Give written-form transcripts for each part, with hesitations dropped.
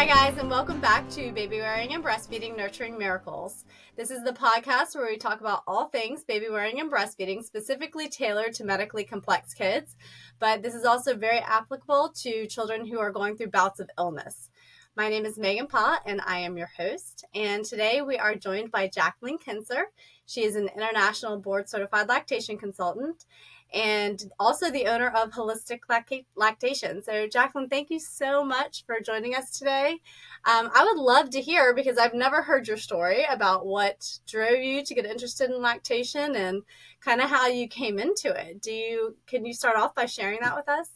Hi guys, and welcome back to Babywearing and Breastfeeding, Nurturing Miracles. This is the podcast where we talk about all things baby wearing and breastfeeding, specifically tailored to medically complex kids, but this is also very applicable to children who are going through bouts of illness. My name is Meagan Pa, and I am your host, and today we are joined by Jacqueline Kinser. She is an international board-certified lactation consultant and also the owner of Holistic Lactation. So Jacqueline, thank you so much for joining us today. I would love to hear, because I've never heard your story about what drove you to get interested in lactation and kind of how you came into it. Can you start off by sharing that with us?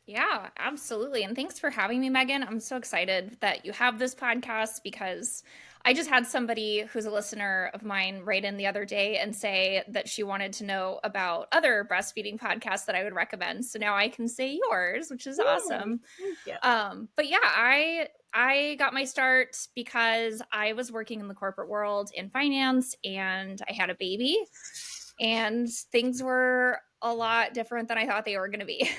Yeah, absolutely. And thanks for having me, Megan. I'm so excited that you have this podcast because I just had somebody who's a listener of mine write in the other day and say that she wanted to know about other breastfeeding podcasts that I would recommend. So now I can say yours, which is awesome. Thank you. But yeah, I got my start because I was working in the corporate world in finance and I had a baby. And things were a lot different than I thought they were going to be.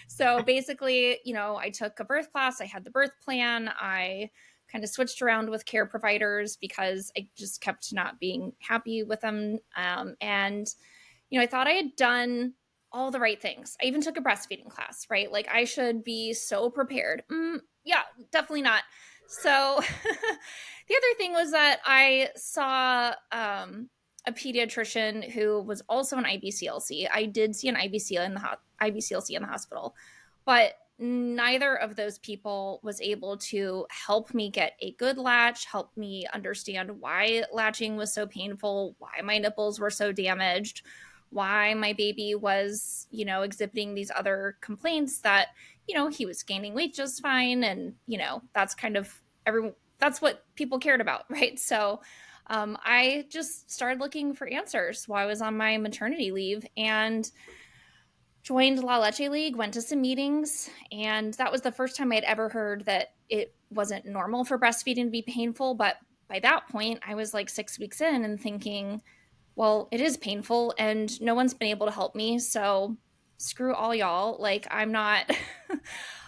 So basically, I took a birth class. I had the birth plan. I kind of switched around with care providers because I just kept not being happy with them. And I thought I had done all the right things. I even took a breastfeeding class, right? Like I should be so prepared. Yeah, definitely not. So the other thing was that I saw a pediatrician who was also an IBCLC. I did see an IBCLC in the hospital, but neither of those people was able to help me get a good latch, help me understand why latching was so painful, why my nipples were so damaged, why my baby was, exhibiting these other complaints that, he was gaining weight just fine. And, that's kind of that's what people cared about, right? So I just started looking for answers while I was on my maternity leave and joined La Leche League, went to some meetings, and that was the first time I'd ever heard that it wasn't normal for breastfeeding to be painful. But by that point, I was like 6 weeks in and thinking, well, it is painful and no one's been able to help me. So screw all y'all. Like I'm not,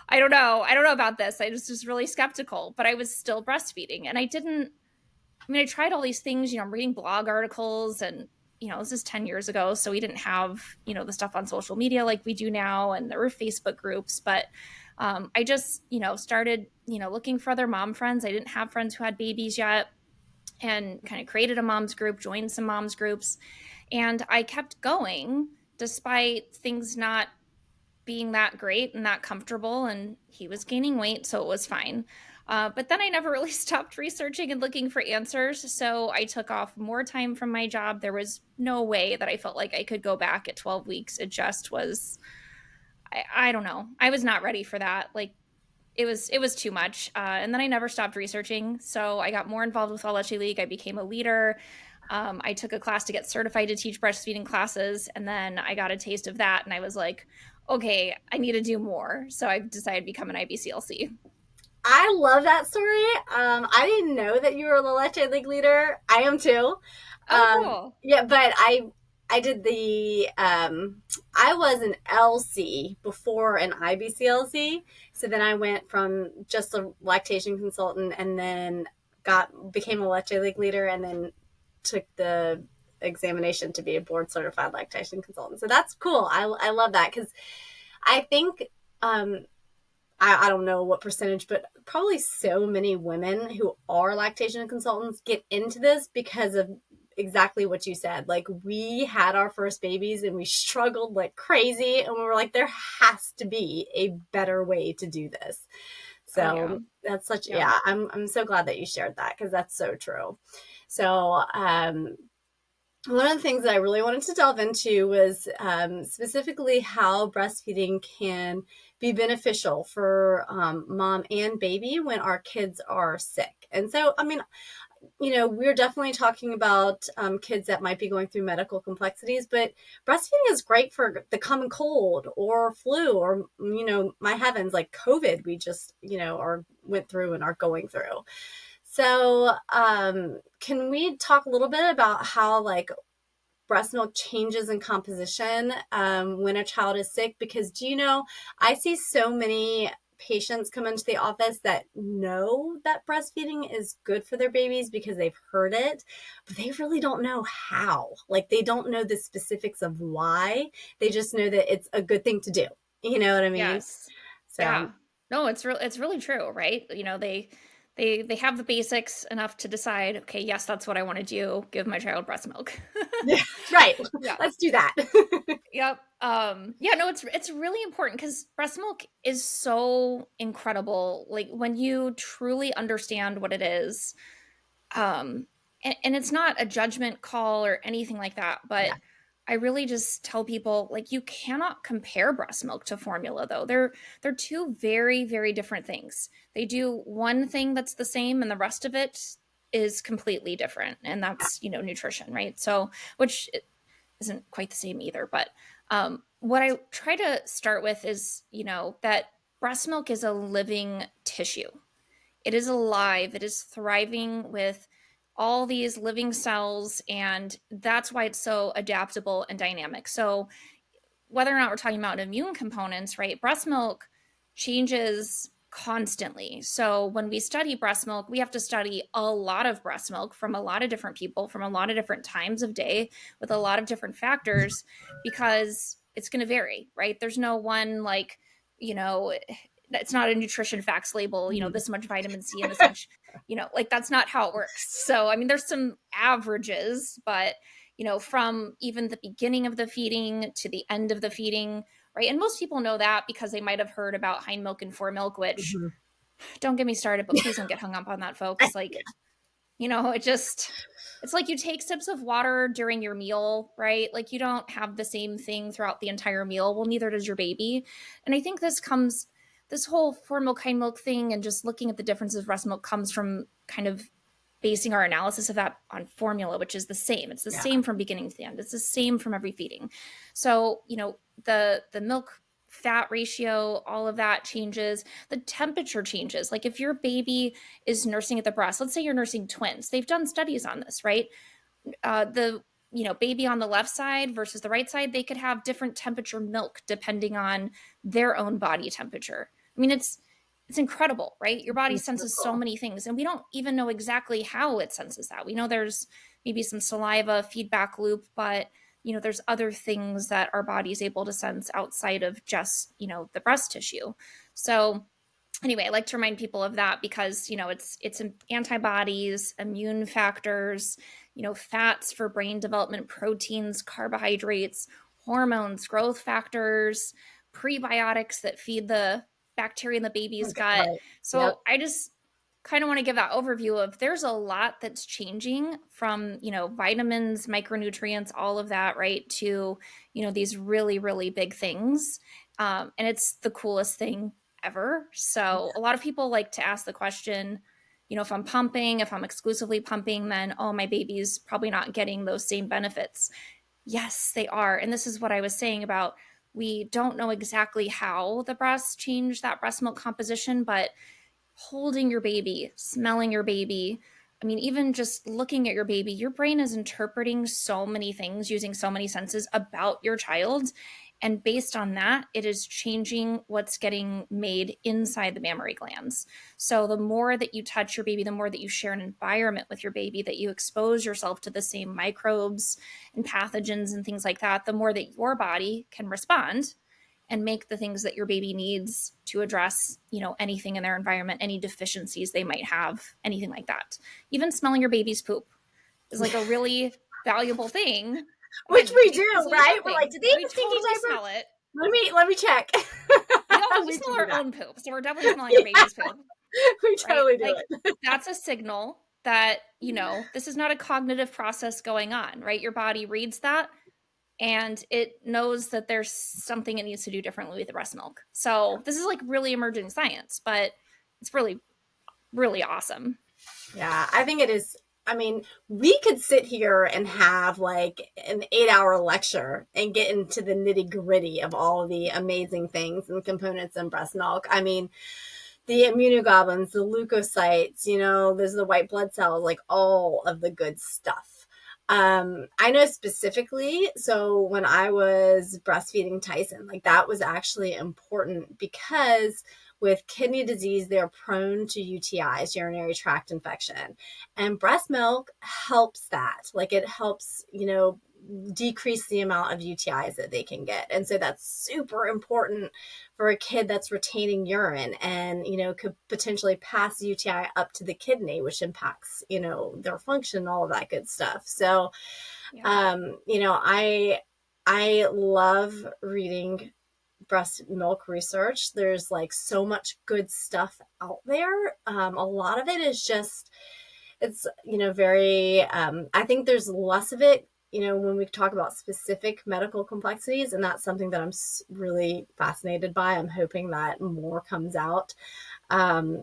I don't know about this. I was just really skeptical, but I was still breastfeeding and I tried all these things, I'm reading blog articles and, this is 10 years ago. So we didn't have, the stuff on social media like we do now. And there were Facebook groups, but I just, started, looking for other mom friends. I didn't have friends who had babies yet and kind of created a mom's group, joined some mom's groups. And I kept going despite things not being that great and that comfortable. And he was gaining weight, so it was fine. But then I never really stopped researching and looking for answers. So I took off more time from my job. There was no way that I felt like I could go back at 12 weeks. It just was, I don't know. I was not ready for that. Like it was too much. And then I never stopped researching. So I got more involved with La Leche League. I became a leader. I took a class to get certified to teach breastfeeding classes. And then I got a taste of that. And I was like, okay, I need to do more. So I decided to become an IBCLC. I love that story. I didn't know that you were a La Leche League leader. I am too. Cool. Yeah, but I did I was an LC before an IBCLC. So then I went from just a lactation consultant and then became a Leche League leader and then took the examination to be a board certified lactation consultant. So that's cool. I love that because I think, I don't know what percentage, but probably so many women who are lactation consultants get into this because of exactly what you said. Like we had our first babies and we struggled like crazy and we were like, there has to be a better way to do this. So that's I'm so glad that you shared that because that's so true. So, one of the things that I really wanted to delve into was specifically how breastfeeding can be beneficial for mom and baby when our kids are sick. And so, we're definitely talking about kids that might be going through medical complexities, but breastfeeding is great for the common cold or flu or, my heavens, like COVID, we just, went through and are going through. So can we talk a little bit about how breast milk changes in composition when a child is sick? Because I see so many patients come into the office that know that breastfeeding is good for their babies because they've heard it, but they really don't know how. Like, they don't know the specifics of why. They just know that it's a good thing to do. You know what I mean? Yes. So, Yeah. No, it's really true, right? They have the basics enough to decide, okay, yes, that's what I want to do. Give my child breast milk. yeah, right. Yeah. Let's do that. Yep. Yeah, no, it's really important because breast milk is so incredible. Like when you truly understand what it is, and it's not a judgment call or anything like that, but Yeah. I really just tell people like you cannot compare breast milk to formula though. They're two very, very different things. They do one thing that's the same and the rest of it is completely different. And that's, nutrition, right? So, which isn't quite the same either. But what I try to start with is, that breast milk is a living tissue. It is alive, it is thriving with all these living cells, and that's why it's so adaptable and dynamic. So, whether or not we're talking about immune components, right? Breast milk changes constantly. So when we study breast milk, we have to study a lot of breast milk from a lot of different people, from a lot of different times of day, with a lot of different factors, because it's going to vary, right? There's no one like, you know, it's not a nutrition facts label, this much vitamin C and this much, like that's not how it works. So, I mean, there's some averages, but from even the beginning of the feeding to the end of the feeding, right? And most people know that because they might have heard about hind milk and fore milk, which Mhm. don't get me started, but please don't get hung up on that, folks. Like, it's like you take sips of water during your meal, right? Like you don't have the same thing throughout the entire meal. Well, neither does your baby. And I think this whole fore milk, hind milk thing and just looking at the differences of breast milk comes from kind of basing our analysis of that on formula, which is the same. It's the Yeah. same from beginning to the end. It's the same from every feeding. So, the milk fat ratio, all of that changes. The temperature changes. Like if your baby is nursing at the breast, let's say you're nursing twins. They've done studies on this, right? The baby on the left side versus the right side, they could have different temperature milk depending on their own body temperature. I mean, it's incredible, right? Your body It's so senses so cool. many things, and we don't even know exactly how it senses that. We know there's maybe some saliva feedback loop, but there's other things that our body is able to sense outside of just the breast tissue. So anyway, I like to remind people of that because it's antibodies, immune factors, fats for brain development, proteins, carbohydrates, hormones, growth factors, prebiotics that feed the bacteria in the baby's gut. Right. Yep. So I just kind of want to give that overview of there's a lot that's changing from vitamins, micronutrients, all of that, right, to these really, really big things. And it's the coolest thing ever. So a lot of people like to ask the question, if I'm exclusively pumping, then, oh, my baby's probably not getting those same benefits. Yes, they are. And this is what I was saying about we don't know exactly how the breasts change that breast milk composition, but holding your baby, smelling your baby, I mean, even just looking at your baby, your brain is interpreting so many things using so many senses about your child. And based on that, it is changing what's getting made inside the mammary glands. So the more that you touch your baby, the more that you share an environment with your baby, that you expose yourself to the same microbes and pathogens and things like that, the more that your body can respond and make the things that your baby needs to address, anything in their environment, any deficiencies they might have, anything like that. Even smelling your baby's poop is like a really valuable thing. Which Again, we be do, easily right? We're like, pumping. did they have We a stinky totally diaper? smell it. Let me check. We We do smell do our that. own poop. So we're definitely smelling our Yeah, baby's poop, we right? totally do Like it. that's a signal that, this is not a cognitive process going on, right? Your body reads that and it knows that there's something it needs to do differently with the breast milk. So this is like really emerging science, but it's really, really awesome. Yeah, I think it is. I mean, we could sit here and have like an 8 hour lecture and get into the nitty gritty of all of the amazing things and components in breast milk. I mean, the immunoglobulins, the leukocytes, there's the white blood cells, like all of the good stuff. I know specifically, so when I was breastfeeding Tyson, like that was actually important because with kidney disease, they're prone to UTIs, urinary tract infection. And breast milk helps that. Like it helps, decrease the amount of UTIs that they can get. And so that's super important for a kid that's retaining urine and, could potentially pass UTI up to the kidney, which impacts, their function, all of that good stuff. So, Yeah. I love reading breast milk research. There's like so much good stuff out there. A lot of it is just, it's, very, I think there's less of it, when we talk about specific medical complexities. And that's something that I'm really fascinated by. I'm hoping that more comes out. But,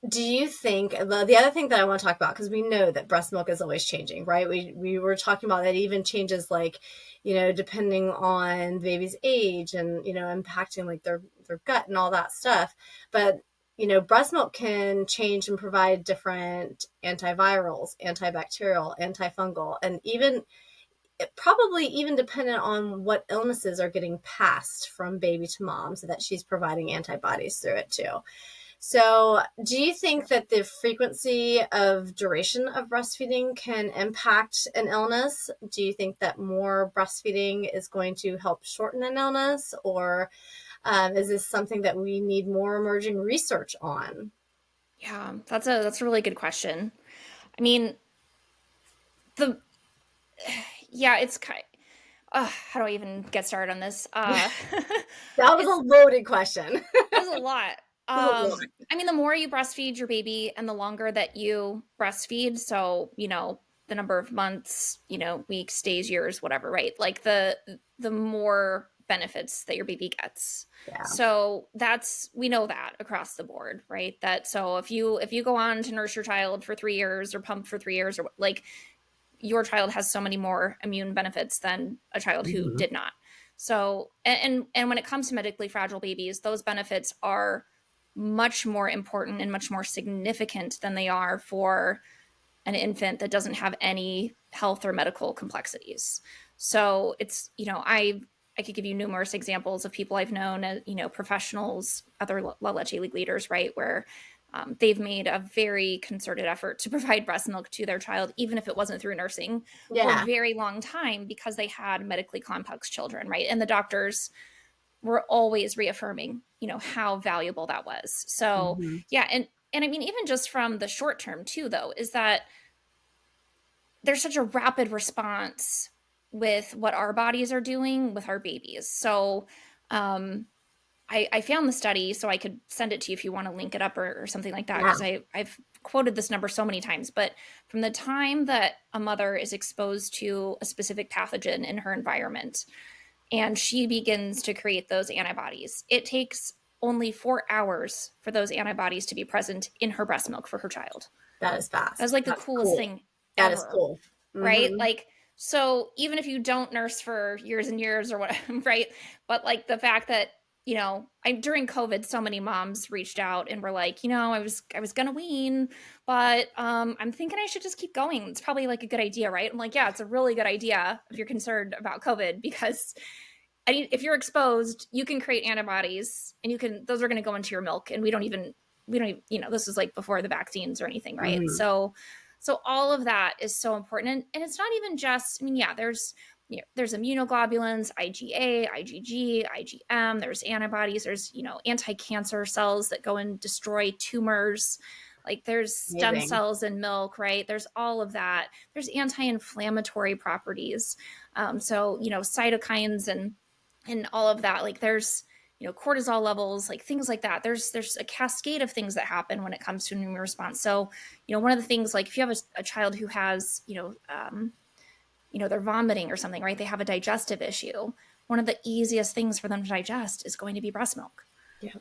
do you think the other thing that I want to talk about, because we know that breast milk is always changing, right? We were talking about that even changes like, depending on the baby's age and, impacting like their gut and all that stuff. But, breast milk can change and provide different antivirals, antibacterial, antifungal, and even probably even dependent on what illnesses are getting passed from baby to mom, so that she's providing antibodies through it too. So do you think that the frequency of duration of breastfeeding can impact an illness? Do you think that more breastfeeding is going to help shorten an illness? Or is this something that we need more emerging research on? Yeah, that's a really good question. I mean, it's kind. How do I even get started on this? That was a loaded question. It was a lot. I mean, the more you breastfeed your baby and the longer that you breastfeed, so, the number of months, weeks, days, years, whatever, right? Like the more benefits that your baby gets. Yeah. So we know that across the board, right? That, so if you go on to nurse your child for 3 years or pump for 3 years, or like your child has so many more immune benefits than a child who did not. So, and when it comes to medically fragile babies, those benefits are much more important and much more significant than they are for an infant that doesn't have any health or medical complexities. So it's, I could give you numerous examples of people I've known, professionals, other La Leche League leaders, right, where they've made a very concerted effort to provide breast milk to their child, even if it wasn't through nursing, for a very long time, because they had medically complex children, right? And the doctors were always reaffirming, how valuable that was. So yeah. And I mean, even just from the short term too, though, is that there's such a rapid response with what our bodies are doing with our babies. So I found the study, so I could send it to you if you want to link it up or something like that, because I've quoted this number so many times. But from the time that a mother is exposed to a specific pathogen in her environment and she begins to create those antibodies, it takes only 4 hours for those antibodies to be present in her breast milk for her child. That is fast. That's like the coolest thing ever. That is cool. Right? Like, so even if you don't nurse for years and years or whatever, right? But like the fact that, during COVID, so many moms reached out and were like, I was going to wean, but I'm thinking I should just keep going. It's probably like a good idea, right? I'm like, yeah, it's a really good idea if you're concerned about COVID, because if you're exposed, you can create antibodies and those are going to go into your milk. And we don't even, this is like before the vaccines or anything, right? So all of that is so important. And it's not even just, there's immunoglobulins, IgA, IgG, IgM, there's antibodies, there's, anti-cancer cells that go and destroy tumors. Like there's stem cells in milk, right? There's all of that. There's anti-inflammatory properties. So, cytokines and all of that. Like there's, cortisol levels, like things like that. There's a cascade of things that happen when it comes to immune response. So, one of the things, like if you have a child who has, they're vomiting or something, right? They have a digestive issue. One of the easiest things for them to digest is going to be breast milk,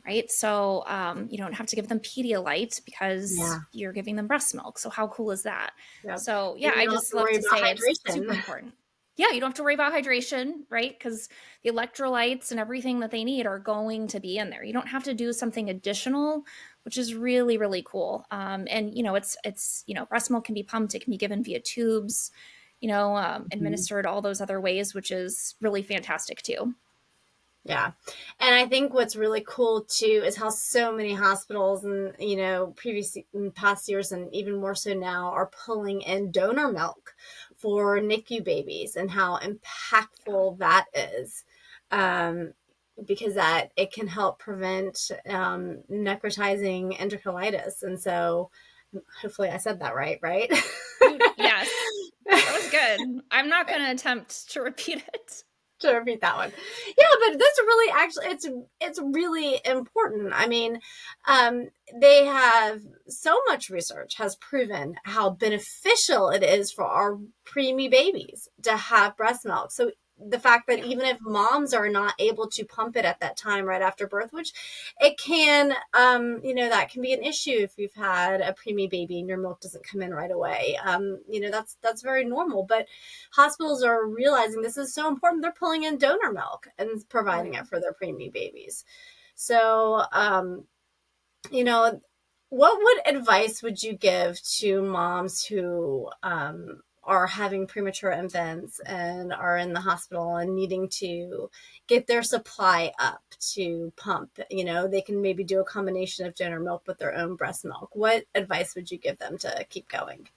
right? So you don't have to give them Pedialyte because you're giving them breast milk. So how cool is that? So I just love to say it's super important. Yeah, you don't have to worry about hydration, right? Because the electrolytes and everything that they need are going to be in there. You don't have to do something additional, which is really, really cool. And it's breast milk can be pumped, it can be given via tubes, administered all those other ways, which is really fantastic too. Yeah. And I think what's really cool too is how so many hospitals and, previous in past years and even more so now are pulling in donor milk for NICU babies and how impactful that is. Um, because that it can help prevent necrotizing enterocolitis. And so hopefully I said that right? Yes, that was good. I'm not going to attempt to repeat it. To repeat that one. Yeah, but that's really actually it's really important. I mean, they have so much research has proven how beneficial it is for our preemie babies to have breast milk. So the fact that even if moms are not able to pump it at that time right after birth, which it can, that can be an issue if you've had a preemie baby and your milk doesn't come in right away. That's very normal. But hospitals are realizing this is so important. They're pulling in donor milk and providing it for their preemie babies. So, what advice would you give to moms who are having premature infants and are in the hospital and needing to get their supply up to pump? They can maybe do a combination of donor milk with their own breast milk. What advice would you give them to keep going?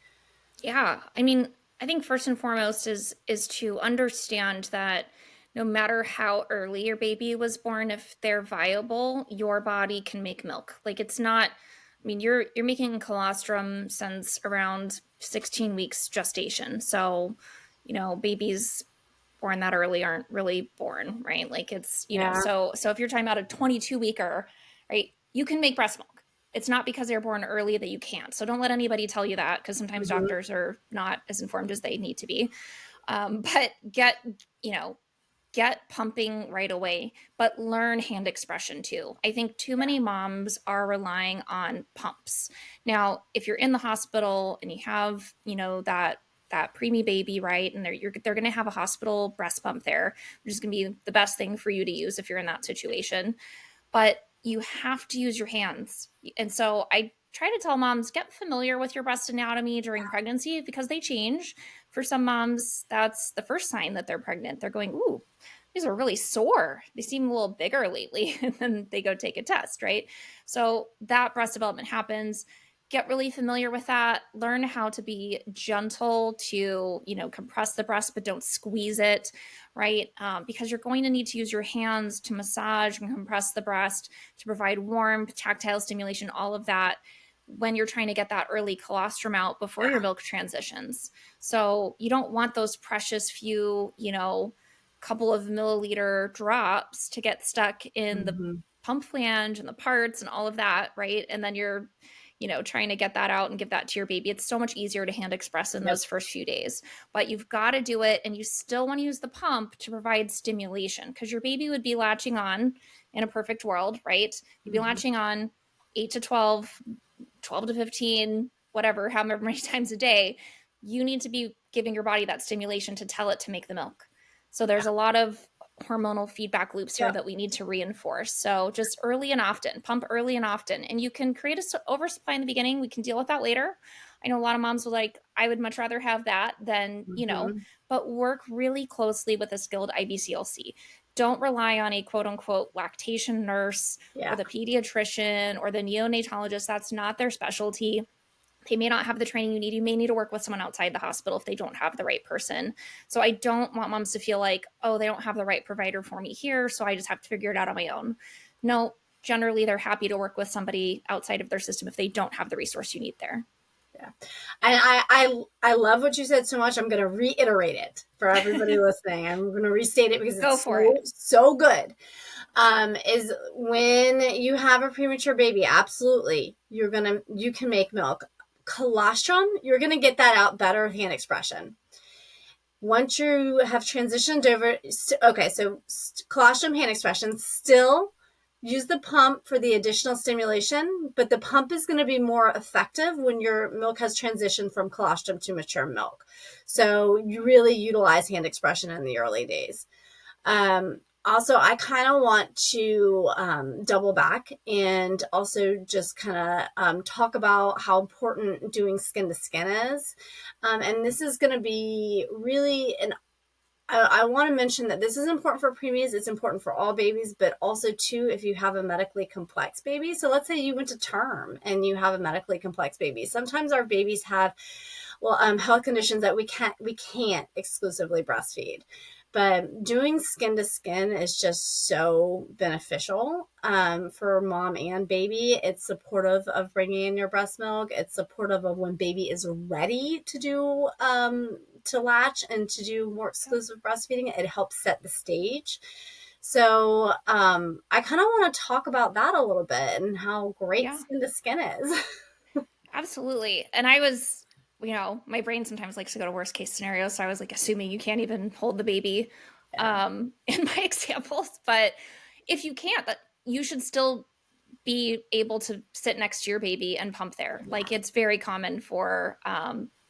Yeah. I mean, I think first and foremost is to understand that no matter how early your baby was born, if they're viable, your body can make milk. Like it's not, I mean, you're making colostrum since around 16 weeks gestation. So, babies born that early aren't really born, right? Like it's, Yeah. so if you're talking about a 22 weeker, right, you can make breast milk. It's not because they're born early that you can't. So don't let anybody tell you that, because sometimes Mm-hmm. doctors are not as informed as they need to be. But get pumping right away, but learn hand expression too. I think too many moms are relying on pumps. Now, if you're in the hospital and you have, that preemie baby, right? And they're going to have a hospital breast pump there, which is going to be the best thing for you to use if you're in that situation. But you have to use your hands. And so I try to tell moms, get familiar with your breast anatomy during pregnancy, because they change. For some moms, that's the first sign that they're pregnant. They're going, ooh, these are really sore. They seem a little bigger lately. And then they go take a test, right? So that breast development happens. Get really familiar with that. Learn how to be gentle to, compress the breast, but don't squeeze it, right? Because you're going to need to use your hands to massage and compress the breast to provide warmth, tactile stimulation, all of that when you're trying to get that early colostrum out before your milk transitions. So you don't want those precious few, couple of milliliter drops to get stuck in the Mm-hmm. pump flange and the parts and all of that, right? And then you're, trying to get that out and give that to your baby. It's so much easier to hand express in those first few days, but you've got to do it. And you still want to use the pump to provide stimulation, because your baby would be latching on in a perfect world, right? You'd be Mm-hmm. latching on 8 to 12, 12 to 15, whatever, however many times a day. You need to be giving your body that stimulation to tell it to make the milk. So there's a lot of hormonal feedback loops here that we need to reinforce. So just early and often, pump early and often. And you can create an oversupply in the beginning. We can deal with that later. I know a lot of moms will like, I would much rather have that than, Mm-hmm. but work really closely with a skilled IBCLC. Don't rely on a quote unquote lactation nurse or Yeah. the pediatrician or the neonatologist. That's not their specialty. They may not have the training you need. You may need to work with someone outside the hospital if they don't have the right person. So I don't want moms to feel like, oh, they don't have the right provider for me here, so I just have to figure it out on my own. No, generally they're happy to work with somebody outside of their system if they don't have the resource you need there. Yeah. And I love what you said so much. I'm going to reiterate it for everybody listening. I'm going to restate it because Go it's for it. so good. Is when you have a premature baby, absolutely, you can make milk. Colostrum, you're going to get that out better with hand expression. Once you have transitioned over, okay, so colostrum, hand expression, still use the pump for the additional stimulation, but the pump is going to be more effective when your milk has transitioned from colostrum to mature milk. So you really utilize hand expression in the early days. Also, I kind of want to double back and also just kind of talk about how important doing skin to skin is. And this is going to be really I want to mention that this is important for preemies. It's important for all babies, but also too, if you have a medically complex baby. So let's say you went to term and you have a medically complex baby. Sometimes our babies have, health conditions that we can't exclusively breastfeed. But doing skin to skin is just so beneficial for mom and baby. It's supportive of bringing in your breast milk. It's supportive of when baby is ready to do to latch and to do more exclusive breastfeeding. It helps set the stage. So I kind of want to talk about that a little bit and how great skin to skin is. Absolutely. And I was, my brain sometimes likes to go to worst case scenarios. So I was like assuming you can't even hold the baby in my examples. But if you can't, that you should still be able to sit next to your baby and pump there. Like it's very common for,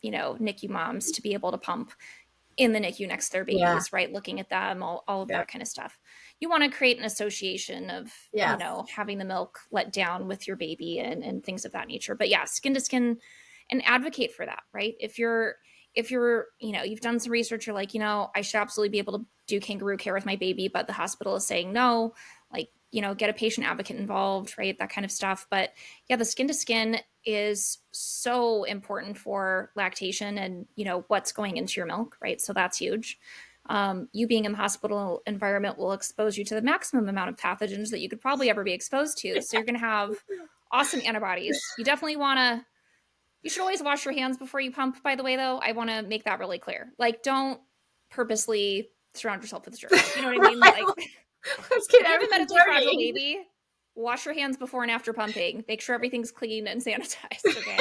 NICU moms to be able to pump in the NICU next to their babies, right? Looking at them, all of that kind of stuff. You want to create an association of, having the milk let down with your baby and things of that nature. But yeah, skin to skin, and advocate for that, right? If you're, you've done some research, you're like, I should absolutely be able to do kangaroo care with my baby, but the hospital is saying no, like, get a patient advocate involved, right? That kind of stuff. But yeah, the skin to skin is so important for lactation and, what's going into your milk, right? So that's huge. You being in the hospital environment will expose you to the maximum amount of pathogens that you could probably ever be exposed to. So you're going to have awesome antibodies. You definitely you should always wash your hands before you pump, by the way, though. I want to make that really clear. Like, don't purposely surround yourself with germs. You know what I mean? Like, if you have a medically fragile baby, wash your hands before and after pumping. Make sure everything's clean and sanitized. Okay.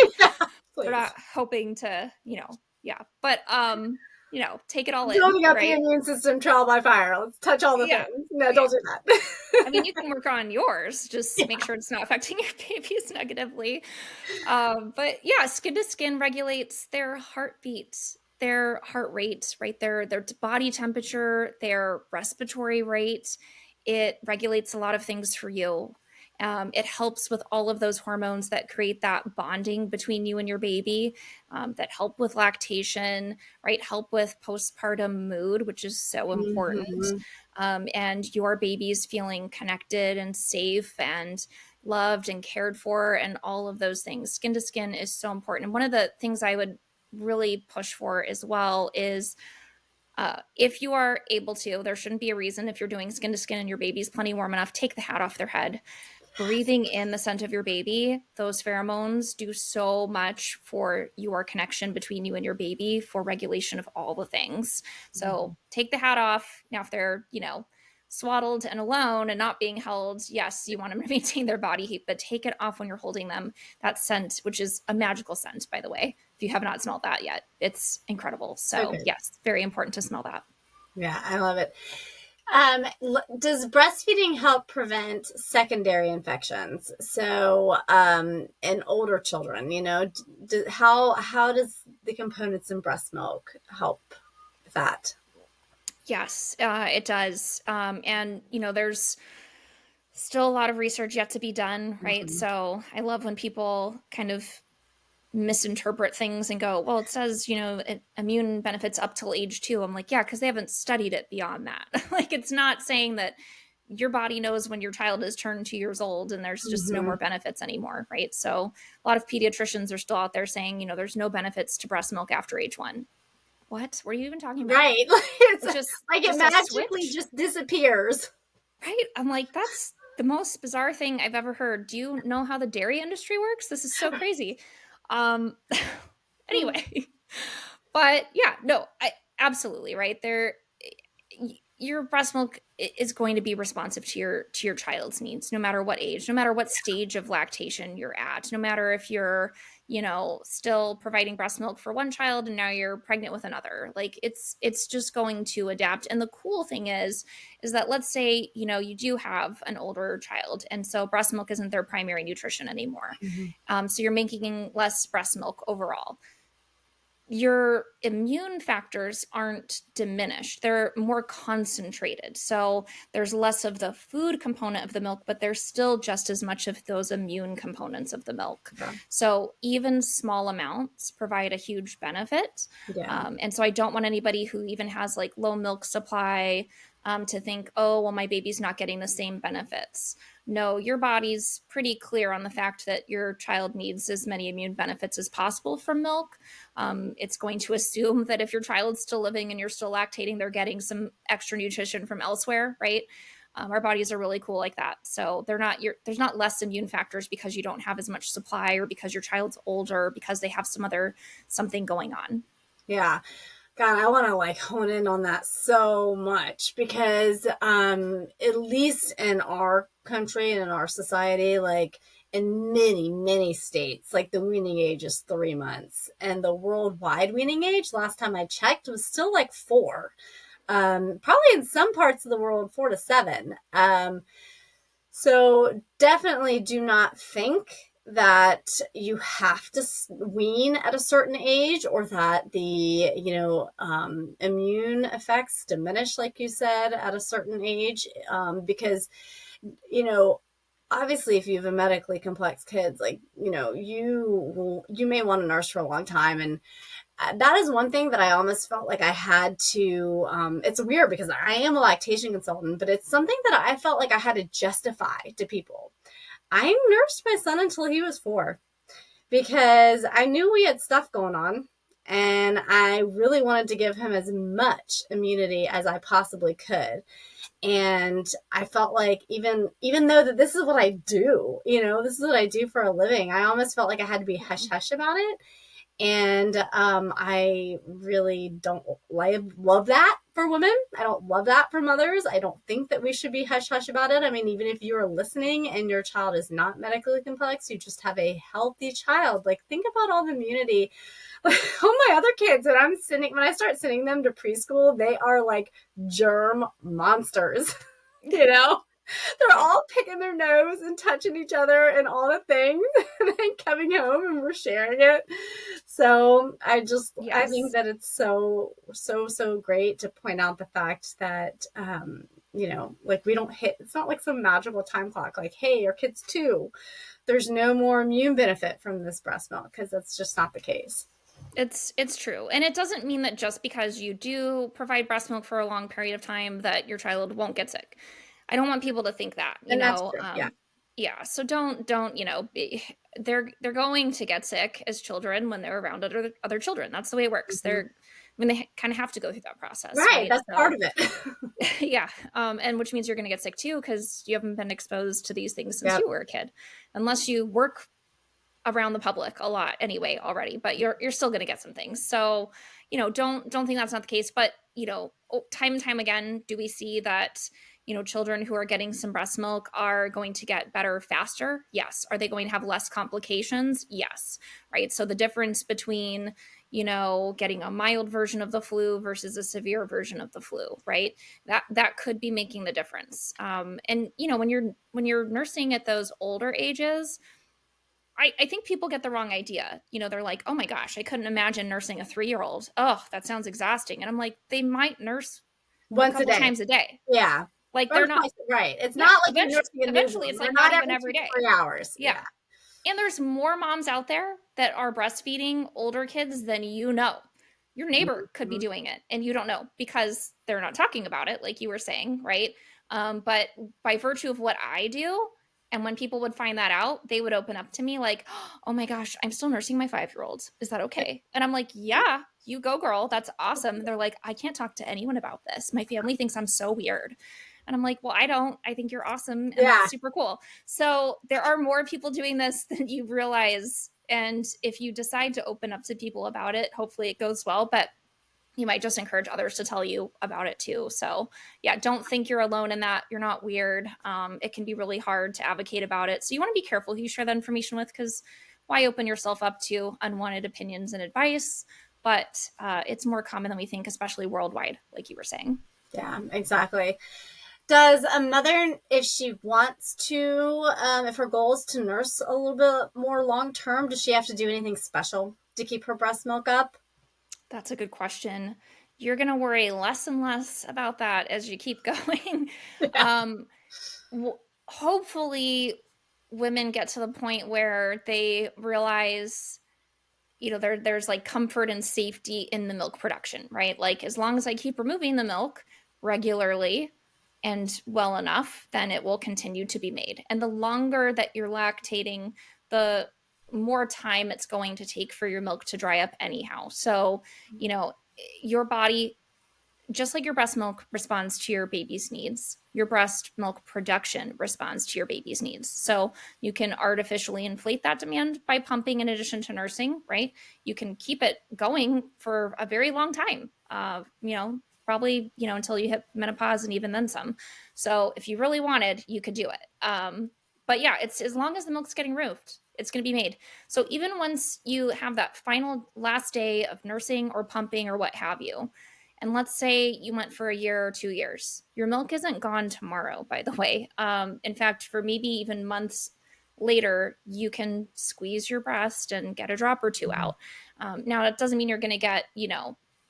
We're not hoping to, but take it all in. Building up the immune system trial by fire. Let's touch all the things. No, don't do that. I mean, you can work on yours. Just make sure it's not affecting your babies negatively. But yeah, skin to skin regulates their heartbeat, their heart rate, right? Their body temperature, their respiratory rate. It regulates a lot of things for you. It helps with all of those hormones that create that bonding between you and your baby, that help with lactation, right? Help with postpartum mood, which is so important. And your baby's feeling connected and safe and loved and cared for and all of those things. Skin to skin is so important. And one of the things I would really push for as well is if you are able to, there shouldn't be a reason if you're doing skin to skin and your baby's plenty warm enough, take the hat off their head. Breathing in the scent of your baby, those pheromones do so much for your connection between you and your baby for regulation of all the things. So take the hat off. Now, if they're, swaddled and alone and not being held, yes, you want them to maintain their body heat, but take it off when you're holding them. That scent, which is a magical scent, by the way, if you have not smelled that yet, it's incredible. So yes, very important to smell that. Yeah, I love it. Does breastfeeding help prevent secondary infections? So, in older children, how does the components in breast milk help with that? Yes, it does. And, there's still a lot of research yet to be done, right? So I love when people kind of misinterpret things and go, well, it says, immune benefits up till age 2. I'm like, yeah, because they haven't studied it beyond that. Like, it's not saying that your body knows when your child is turned 2 years old and there's just no more benefits anymore, right? So a lot of pediatricians are still out there saying, there's no benefits to breast milk after age 1. What are you even talking about? Right. It's just like it magically just disappears. Right. I'm like, that's the most bizarre thing I've ever heard. Do you know how the dairy industry works? This is so crazy. Anyway, but yeah, no, absolutely. Right there. Your breast milk is going to be responsive to your child's needs, no matter what age, no matter what stage of lactation you're at, no matter if you're, still providing breast milk for one child and now you're pregnant with another. Like it's just going to adapt. And the cool thing is that let's say, you do have an older child and so breast milk isn't their primary nutrition anymore. So you're making less breast milk overall. your immune factors aren't diminished. They're more concentrated. So there's less of the food component of the milk, but there's still just as much of those immune components of the milk. Yeah. So even small amounts provide a huge benefit. Yeah. And so I don't want anybody who even has like low milk supply to think, oh, well, my baby's not getting the same benefits. No, your body's pretty clear on the fact that your child needs as many immune benefits as possible from milk. It's going to assume that if your child's still living and you're still lactating, they're getting some extra nutrition from elsewhere, right? Our bodies are really cool like that. So there's not less immune factors because you don't have as much supply or because your child's older or because they have something going on. Yeah. God, I want to like hone in on that so much because at least in our country and in our society, like in many states, like the weaning age is 3 months, and the worldwide weaning age, last time I checked, was still like 4. Probably in some parts of the world 4 to 7. So definitely do not think that you have to wean at a certain age, or that the immune effects diminish, like you said, at a certain age, because obviously if you have a medically complex kids, like you may want to nurse for a long time, and that is one thing that I almost felt like I had to, it's weird because I am a lactation consultant, but it's something that I felt like I had to justify to people. I nursed my son until he was 4 because I knew we had stuff going on, and I really wanted to give him as much immunity as I possibly could. And I felt like even though that this is what I do, this is what I do for a living, I almost felt like I had to be hush hush about it. And I really don't love that for women. I don't love that for mothers. I don't think that we should be hush hush about it. I mean, even if you're listening and your child is not medically complex, you just have a healthy child. Like, think about all the immunity. Like, all my other kids that when I start sending them to preschool, they are like germ monsters, you know? They're all picking their nose and touching each other and all the things, and then coming home and we're sharing it. So I think that it's so great to point out the fact that, like we don't it's not like some magical time clock, like, hey, your kid's 2. There's no more immune benefit from this breast milk, because that's just not the case. It's true. And it doesn't mean that just because you do provide breast milk for a long period of time that your child won't get sick. I don't want people to think that, And that's true. Yeah. So don't, they're going to get sick as children when they're around other children. That's the way it works. Mm-hmm. They kind of have to go through that process. Right. That's part of it. Yeah. And which means you're going to get sick too, because you haven't been exposed to these things since you were a kid, unless you work around the public a lot anyway already, but you're still going to get some things. So, don't think that's not the case. But, time and time again, do we see that, children who are getting some breast milk are going to get better faster? Yes. Are they going to have less complications? Yes. Right. So the difference between, getting a mild version of the flu versus a severe version of the flu, right? That could be making the difference. And, when you're nursing at those older ages, I think people get the wrong idea. They're like, oh my gosh, I couldn't imagine nursing a 3-year-old. Oh, that sounds exhausting. And I'm like, they might nurse once a day, times a day. Yeah. Like, they're not right. It's not like eventually it's like not even every day. 3 hours. Yeah. And there's more moms out there that are breastfeeding older kids than your neighbor could be doing it, and you don't know because they're not talking about it, like you were saying, right? But by virtue of what I do, and when people would find that out, they would open up to me like, oh my gosh, I'm still nursing my 5-year-old. Is that okay? And I'm like, yeah, you go, girl. That's awesome. And they're like, I can't talk to anyone about this. My family thinks I'm so weird. And I'm like, well, I don't. I think you're awesome. And that's super cool. So there are more people doing this than you realize. And if you decide to open up to people about it, hopefully it goes well. But you might just encourage others to tell you about it too. So yeah, don't think you're alone in that. You're not weird. It can be really hard to advocate about it. So you want to be careful who you share that information with, because why open yourself up to unwanted opinions and advice? But it's more common than we think, especially worldwide, like you were saying. Yeah, exactly. Does a mother, if she wants to, if her goal is to nurse a little bit more long-term, does she have to do anything special to keep her breast milk up? That's a good question. You're going to worry less and less about that as you keep going. Yeah. um, Hopefully women get to the point where they realize, there's like comfort and safety in the milk production, right? Like as long as I keep removing the milk regularly and well enough, then it will continue to be made. And the longer that you're lactating, the more time it's going to take for your milk to dry up anyhow. So, your body, just like your breast milk responds to your baby's needs, your breast milk production responds to your baby's needs. So you can artificially inflate that demand by pumping in addition to nursing, right? You can keep it going for a very long time, probably, until you hit menopause and even then some. So if you really wanted, you could do it. But yeah, it's as long as the milk's getting removed, it's going to be made. So even once you have that final last day of nursing or pumping or what have you, and let's say you went for a year or 2 years, your milk isn't gone tomorrow, by the way. In fact, for maybe even months later, you can squeeze your breast and get a drop or two out. Now, that doesn't mean you're going to get,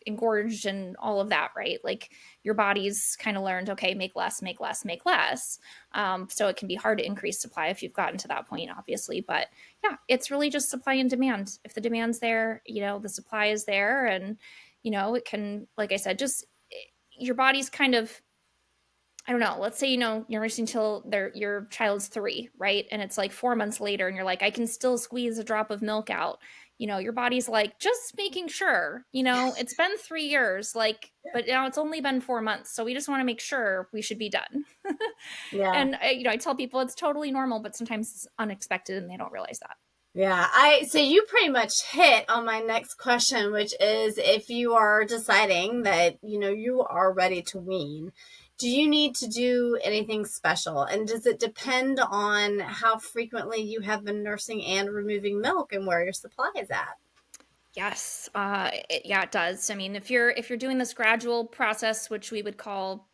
engorged and all of that, right? Like your body's kind of learned, okay, make less, make less, make less. So it can be hard to increase supply if you've gotten to that point, obviously. But yeah, it's really just supply and demand. If the demand's there, the supply is there, and it can, like I said, just your body's kind of, I don't know, let's say, you're nursing till your child's 3, right? And it's like 4 months later and you're like, I can still squeeze a drop of milk out. Your body's like, just making sure, it's been 3 years, like, but now it's only been 4 months. So we just want to make sure we should be done. Yeah. And I tell people it's totally normal, but sometimes it's unexpected and they don't realize that. Yeah, so you pretty much hit on my next question, which is if you are deciding that, you are ready to wean, do you need to do anything special? And does it depend on how frequently you have been nursing and removing milk and where your supply is at? Yes, it does. I mean, if you're doing this gradual process, which we would call,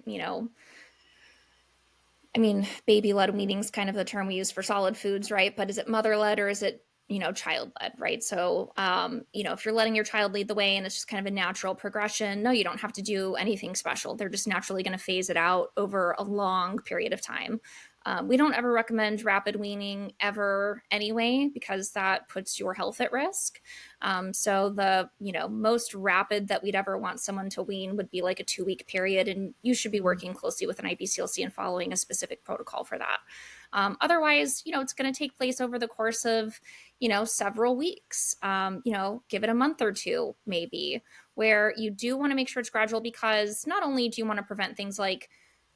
baby-led weaning is kind of the term we use for solid foods, right? But is it mother-led or is it, child-led, right? So, if you're letting your child lead the way and it's just kind of a natural progression, no, you don't have to do anything special. They're just naturally going to phase it out over a long period of time. We don't ever recommend rapid weaning ever anyway, because that puts your health at risk. So the, most rapid that we'd ever want someone to wean would be like a 2-week period. And you should be working closely with an IBCLC and following a specific protocol for that. Otherwise, it's going to take place over the course of, several weeks, give it a month or two, maybe, where you do want to make sure it's gradual, because not only do you want to prevent things like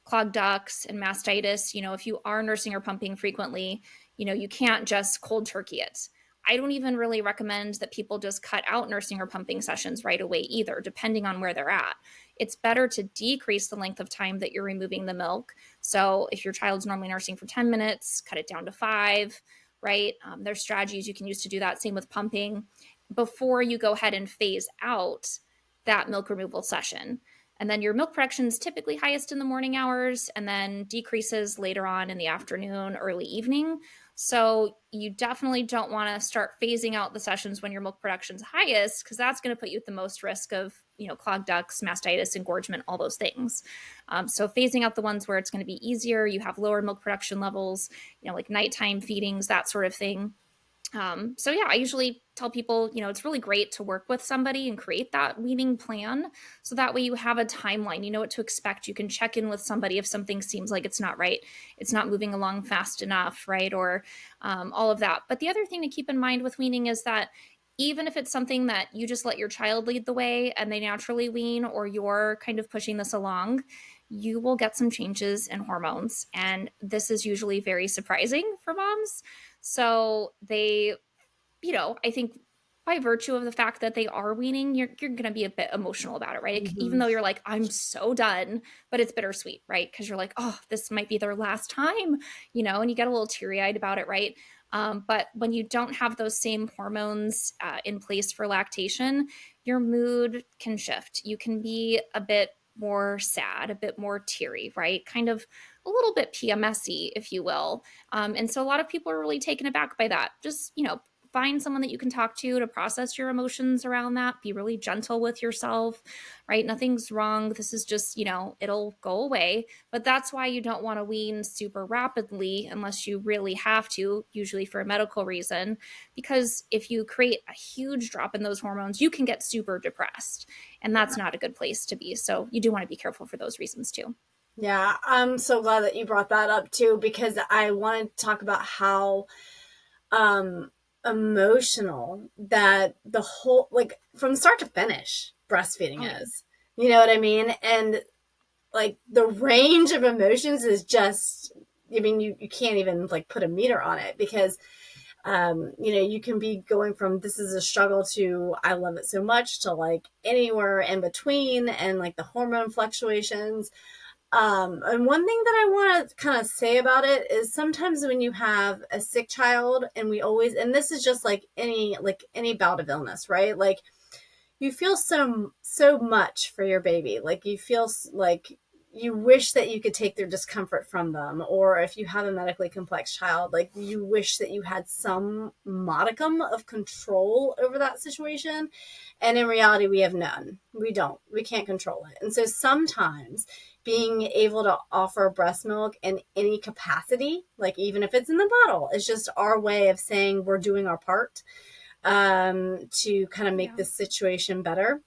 clogged ducts and mastitis, if you are nursing or pumping frequently, you can't just cold turkey it. I don't even really recommend that people just cut out nursing or pumping sessions right away either, depending on where they're at. It's better to decrease the length of time that you're removing the milk. So if your child's normally nursing for 10 minutes, cut it down to 5, right? There's strategies you can use to do that. Same with pumping, before you go ahead and phase out that milk removal session. And then your milk production is typically highest in the morning hours and then decreases later on in the afternoon, early evening. So you definitely don't want to start phasing out the sessions when your milk production's highest, because that's going to put you at the most risk of, clogged ducts, mastitis, engorgement, all those things. So phasing out the ones where it's going to be easier, you have lower milk production levels, like nighttime feedings, that sort of thing. So yeah, I usually tell people, it's really great to work with somebody and create that weaning plan. So that way you have a timeline, you know what to expect. You can check in with somebody if something seems like it's not right. It's not moving along fast enough, right? Or all of that. But the other thing to keep in mind with weaning is that even if it's something that you just let your child lead the way and they naturally wean, or you're kind of pushing this along, you will get some changes in hormones. And this is usually very surprising for moms. So they, I think by virtue of the fact that they are weaning, you're going to be a bit emotional about it, right? Even though you're like, I'm so done, but it's bittersweet, right? Because you're like, oh, this might be their last time, and you get a little teary-eyed about it, right? But when you don't have those same hormones in place for lactation, your mood can shift. You can be a bit more sad, a bit more teary, right? Kind of a little bit PMS-y, if you will. And so a lot of people are really taken aback by that. Just, find someone that you can talk to process your emotions around that. Be really gentle with yourself, right? Nothing's wrong. This is just, it'll go away. But that's why you don't want to wean super rapidly unless you really have to, usually for a medical reason, because if you create a huge drop in those hormones, you can get super depressed, and that's not a good place to be. So you do want to be careful for those reasons too. Yeah, I'm so glad that you brought that up too, because I wanted to talk about how um emotional that the whole, like, from start to finish breastfeeding Oh yeah. is. You know what I mean? And like the range of emotions is just, I mean, you can't even like put a meter on it, because you can be going from this is a struggle to I love it so much to like anywhere in between, and like the hormone fluctuations. And one thing that I want to kind of say about it is sometimes when you have a sick child, and we always, and this is just like any bout of illness, right? Like you feel so much for your baby. Like you feel like you wish that you could take their discomfort from them, or if you have a medically complex child, like you wish that you had some modicum of control over that situation. And in reality, we have none. We can't control it. And so sometimes being able to offer breast milk in any capacity, like even if it's in the bottle, is just our way of saying we're doing our part to kind of make this situation better.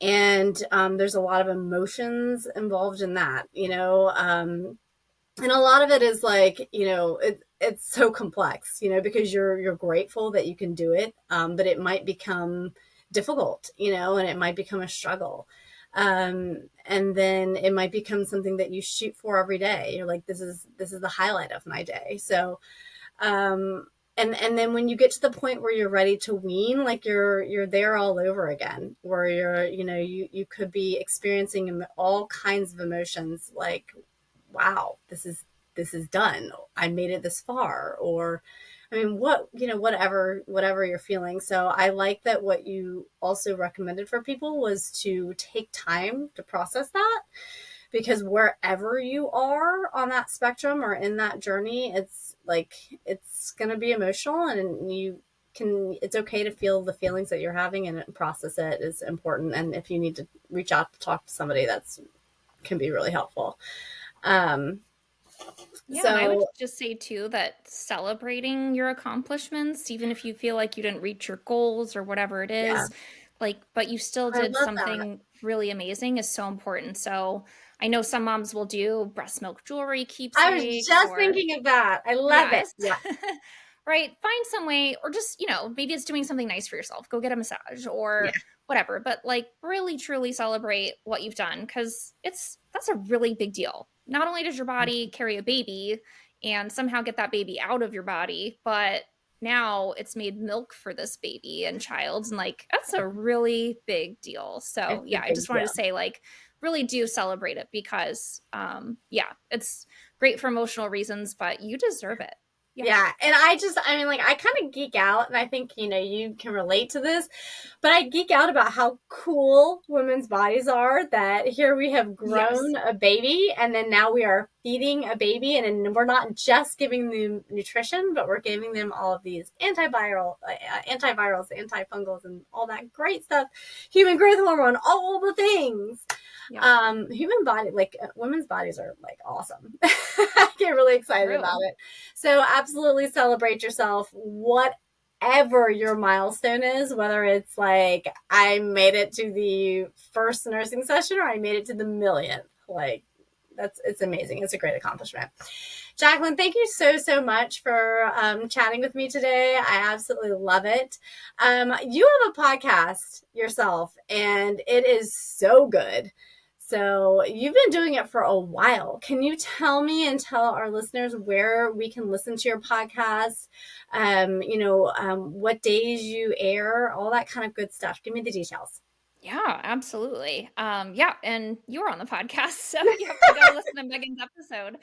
And there's a lot of emotions involved in that, and a lot of it is like, it's so complex, because you're grateful that you can do it, but it might become difficult, and it might become a struggle. And then it might become something that you shoot for every day. You're like, this is the highlight of my day. So, and then when you get to the point where you're ready to wean, like you're there all over again, where you could be experiencing all kinds of emotions, like, wow, this is done. I made it this far. Or, I mean, whatever you're feeling. So I like that what you also recommended for people was to take time to process that, because wherever you are on that spectrum or in that journey, it's like, it's going to be emotional, and it's okay to feel the feelings that you're having, and process it is important. And if you need to reach out to talk to somebody, that's can be really helpful. Um, Yeah, and I would so just say too that celebrating your accomplishments, even if you feel like you didn't reach your goals or whatever it yeah, is, like, but you still I did love that. something really amazing is so important. So I know some moms will do breast milk jewelry I was keepsakes just or thinking of that. I love it. yes. Yeah. Right. Find some way, or just, maybe it's doing something nice for yourself. Go get a massage Yeah. or whatever. But like really truly celebrate what you've done, because that's a really big deal. Not only does your body carry a baby and somehow get that baby out of your body, but now it's made milk for this baby and child. And like that's a really big deal. So It's a yeah, I big just wanted to deal. say like really do celebrate it, because yeah, it's great for emotional reasons, but you deserve it. Yeah. Yeah. And I mean, like, I kind of geek out, and I think, you can relate to this, but I geek out about how cool women's bodies are, that here we have Yes. grown a baby, and then now we are feeding a baby, and then we're not just giving them nutrition, but we're giving them all of these antivirals, antifungals, and all that great stuff, human growth hormone, all the things. Yeah. Human body, like, women's bodies are like awesome. I get really excited about True. it. So absolutely celebrate yourself, whatever your milestone is, whether it's like I made it to the first nursing session or I made it to the millionth. Like, it's amazing. It's a great accomplishment. Jacqueline, thank you so much for chatting with me today. I absolutely love it. You have a podcast yourself, and it is so good. So you've been doing it for a while. Can you tell me and tell our listeners where we can listen to your podcast? What days you air, all that kind of good stuff. Give me the details. Yeah, absolutely. Yeah, and you were on the podcast, so you have to go listen to Megan's episode.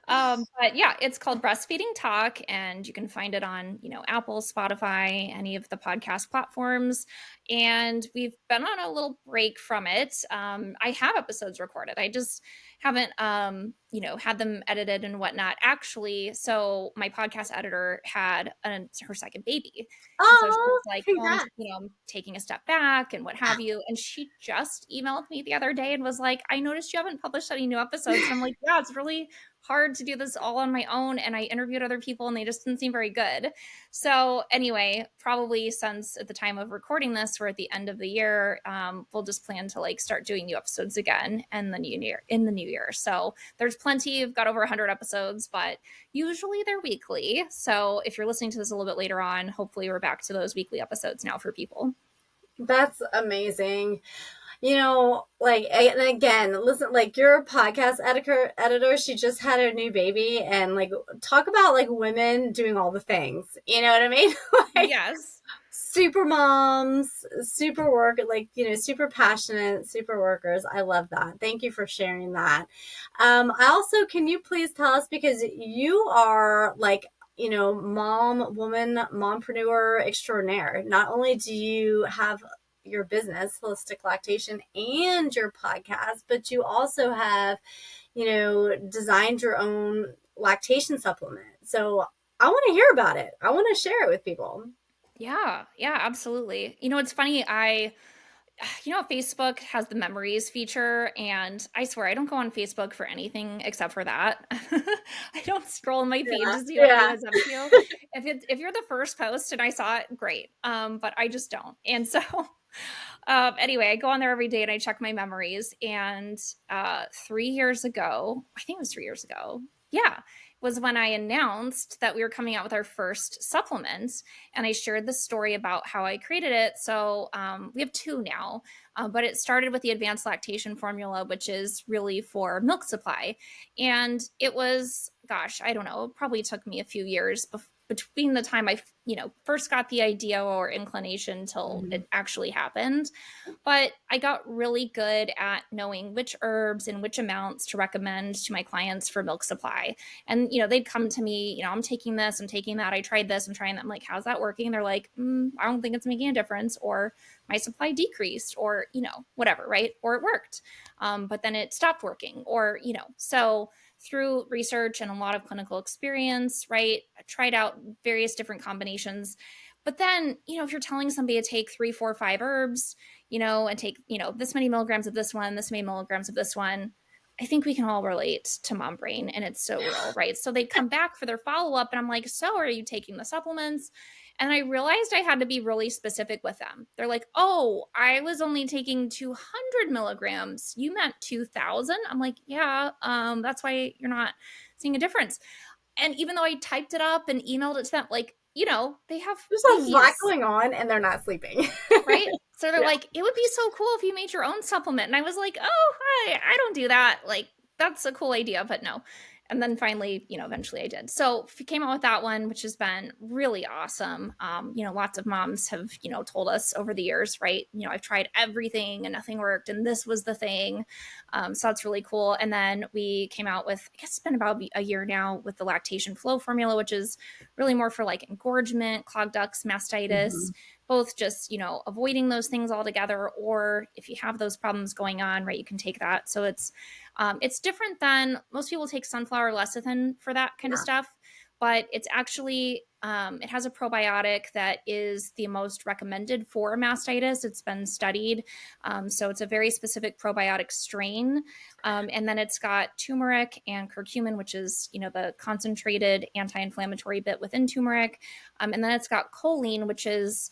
But yeah, it's called Breastfeeding Talk, and you can find it on, Apple, Spotify, any of the podcast platforms. and we've been on a little break from it. I have episodes recorded. I just haven't, had them edited and whatnot. Actually, so my podcast editor had her second baby. And so she was Oh, like, oh, congrats. I'm taking a step back and what have you. And she just emailed me the other day and was like, I noticed you haven't published any new episodes. And I'm like, yeah, it's really hard to do this all on my own. And I interviewed other people and they just didn't seem very good. So anyway, probably since at the time of recording this, we're at the end of the year, we'll just plan to like start doing new episodes again in the new year. So there's plenty. I've got over 100 episodes, but usually they're weekly. So if you're listening to this a little bit later on, hopefully we're back to those weekly episodes now for people. That's amazing. Like, and again, listen, like your podcast editor, she just had a new baby, and like, talk about like women doing all the things. You know what I mean? Like, Yes. super moms, super work, like, super passionate, super workers. I love that. Thank you for sharing that. I also, can you please tell us, because you are like, mompreneur extraordinaire. Not only do you have your business, Holistic Lactation, and your podcast, but you also have, designed your own lactation supplement. So I want to hear about it. I want to share it with people. Yeah, absolutely. It's funny. Facebook has the memories feature, and I swear I don't go on Facebook for anything except for that. I don't scroll my feed to see what Yeah. anyone's up to. If you're the first post and I saw it, great. But I just don't. And so anyway, I go on there every day and I check my memories. And 3 years ago, I think it was 3 years ago. Yeah, was when I announced that we were coming out with our first supplements, and I shared the story about how I created it. So we have 2 now, but it started with the advanced lactation formula, which is really for milk supply. And it was, gosh, I don't know, it probably took me a few years between the time I, first got the idea or inclination till it actually happened. But I got really good at knowing which herbs and which amounts to recommend to my clients for milk supply. And, they'd come to me, I'm taking this, I'm taking that. I tried this, I'm trying that. I'm like, how's that working? They're like, I don't think it's making a difference, or my supply decreased, or, whatever, right? Or it worked. But then it stopped working, or, so through research and a lot of clinical experience, right, I tried out various different combinations. But then, if you're telling somebody to take 3, 4, 5 herbs, and take, this many milligrams of this one, this many milligrams of this one, I think we can all relate to mom brain, and it's so real, right? So they come back for their follow-up, and I'm like, so are you taking the supplements? And I realized I had to be really specific with them. They're like, oh, I was only taking 200 milligrams. You meant 2,000? I'm like, yeah, that's why you're not seeing a difference. And even though I typed it up and emailed it to them, like, they have There's a lot babies, going on, and they're not sleeping. right? So they're Yeah. like, it would be so cool if you made your own supplement. And I was like, oh, hi, I don't do that. Like, that's a cool idea, but no. And then finally, eventually I did. So came out with that one, which has been really awesome. Lots of moms have, told us over the years, right? I've tried everything and nothing worked, and this was the thing. So that's really cool. And then we came out with, I guess it's been about a year now, with the lactation flow formula, which is really more for like engorgement, clogged ducts, mastitis, both just, avoiding those things altogether, or if you have those problems going on, right, you can take that. So it's different than most people take sunflower lecithin for that kind of stuff, but it's actually, it has a probiotic that is the most recommended for mastitis. It's been studied. So it's a very specific probiotic strain. And then it's got turmeric and curcumin, which is, the concentrated anti-inflammatory bit within turmeric. And then it's got choline, which is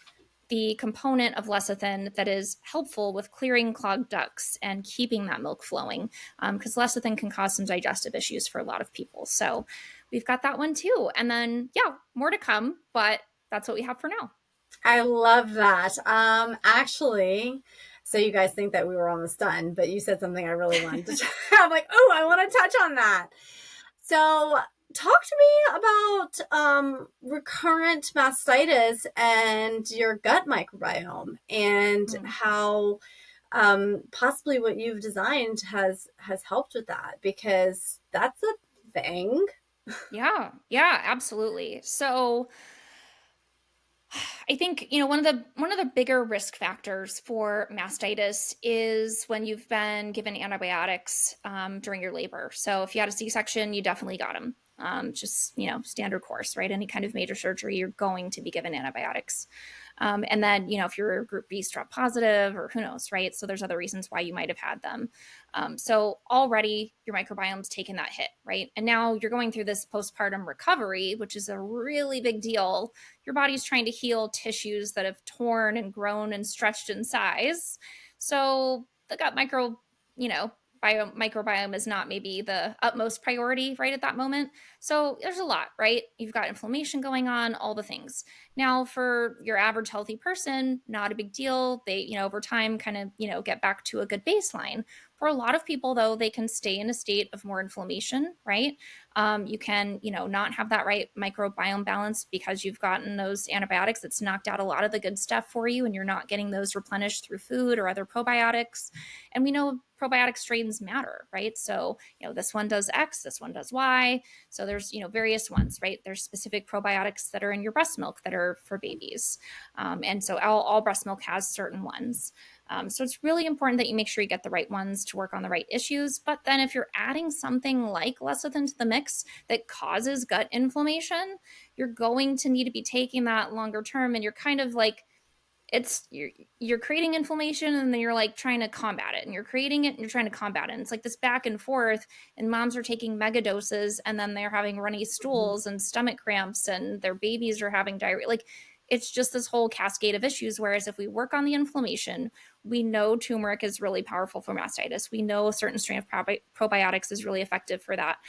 the component of lecithin that is helpful with clearing clogged ducts and keeping that milk flowing, because lecithin can cause some digestive issues for a lot of people. So we've got that one too. And then, more to come, but that's what we have for now. I love that. Actually, so you guys think that we were almost done, but you said something I really wanted to I'm like, oh, I want to touch on that. So talk to me about recurrent mastitis and your gut microbiome, and how possibly what you've designed has helped with that, because that's a thing. Yeah, absolutely. So I think, one of the bigger risk factors for mastitis is when you've been given antibiotics during your labor. So if you had a C-section, you definitely got them. Just, standard course, right? Any kind of major surgery, you're going to be given antibiotics. And then, if you're group B strep positive or who knows, right? So there's other reasons why you might have had them. So already your microbiome's taken that hit, right? And now you're going through this postpartum recovery, which is a really big deal. Your body's trying to heal tissues that have torn and grown and stretched in size. So the gut microbiome is not maybe the utmost priority right at that moment. So there's a lot, right? You've got inflammation going on, all the things. Now, for your average healthy person, not a big deal. They, over time kind of, get back to a good baseline. For a lot of people, though, they can stay in a state of more inflammation, right? You can, not have that right microbiome balance because you've gotten those antibiotics that's knocked out a lot of the good stuff for you, and you're not getting those replenished through food or other probiotics. And we know probiotic strains matter, right? So, this one does X, this one does Y. So there's, various ones, right? There's specific probiotics that are in your breast milk that are for babies. And so all breast milk has certain ones. So it's really important that you make sure you get the right ones to work on the right issues. But then if you're adding something like lecithin to the mix that causes gut inflammation, you're going to need to be taking that longer term. And you're kind of like, you're creating inflammation and then you're like trying to combat it, and you're creating it and you're trying to combat it. And it's like this back and forth, and moms are taking mega doses and then they're having runny stools and stomach cramps and their babies are having diarrhea. Like, it's just this whole cascade of issues. Whereas if we work on the inflammation, we know turmeric is really powerful for mastitis. We know a certain strain of probiotics is really effective for that.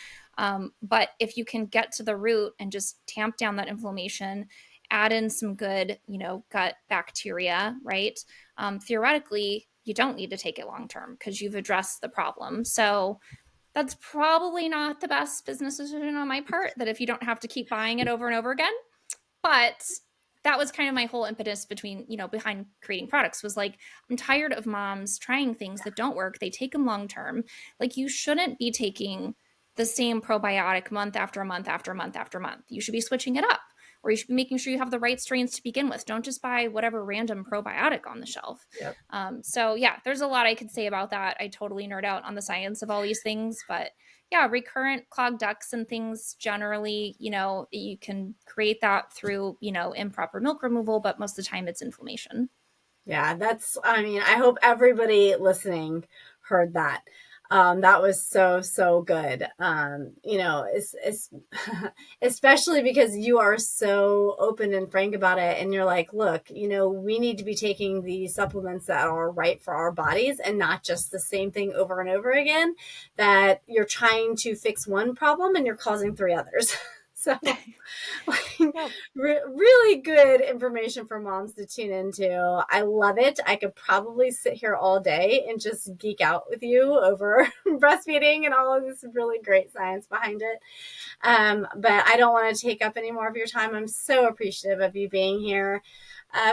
But if you can get to the root and just tamp down that inflammation, add in some good, gut bacteria, right? Theoretically, you don't need to take it long-term because you've addressed the problem. So that's probably not the best business decision on my part, that if you don't have to keep buying it over and over again. But that was kind of my whole impetus behind creating products, was like, I'm tired of moms trying things that don't work. They take them long-term. Like, you shouldn't be taking the same probiotic month after month after month after month. You should be switching it up, or you should be making sure you have the right strains to begin with. Don't just buy whatever random probiotic on the shelf. Yep. So yeah, there's a lot I could say about that. I totally nerd out on the science of all these things, but yeah, recurrent clogged ducts and things generally, you can create that through, improper milk removal, but most of the time it's inflammation. Yeah, I hope everybody listening heard that. That was so good. It's especially because you are so open and frank about it. And you're like, look, we need to be taking the supplements that are right for our bodies and not just the same thing over and over again, that you're trying to fix one problem and you're causing 3 others. So really good information for moms to tune into. I love it. I could probably sit here all day and just geek out with you over breastfeeding and all of this really great science behind it. But I don't want to take up any more of your time. I'm so appreciative of you being here.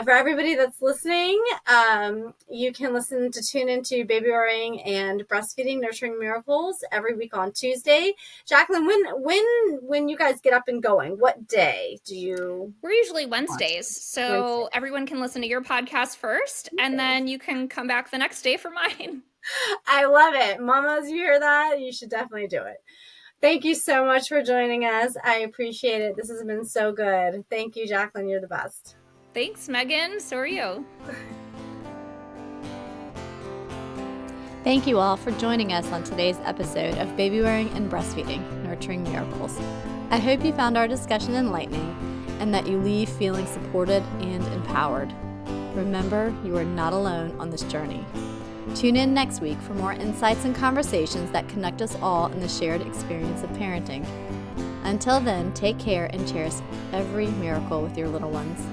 For everybody that's listening, you can tune into Babywearing and Breastfeeding, Nurturing Miracles every week on Tuesday. Jacqueline, when you guys get up and going, what day do you? We're usually Wednesdays, so everyone can listen to your podcast first, and then you can come back the next day for mine. I love it. Mamas, you hear that? You should definitely do it. Thank you so much for joining us. I appreciate it. This has been so good. Thank you, Jacqueline. You're the best. Thanks, Megan. So are you. Thank you all for joining us on today's episode of Babywearing and Breastfeeding, Nurturing Miracles. I hope you found our discussion enlightening and that you leave feeling supported and empowered. Remember, you are not alone on this journey. Tune in next week for more insights and conversations that connect us all in the shared experience of parenting. Until then, take care and cherish every miracle with your little ones.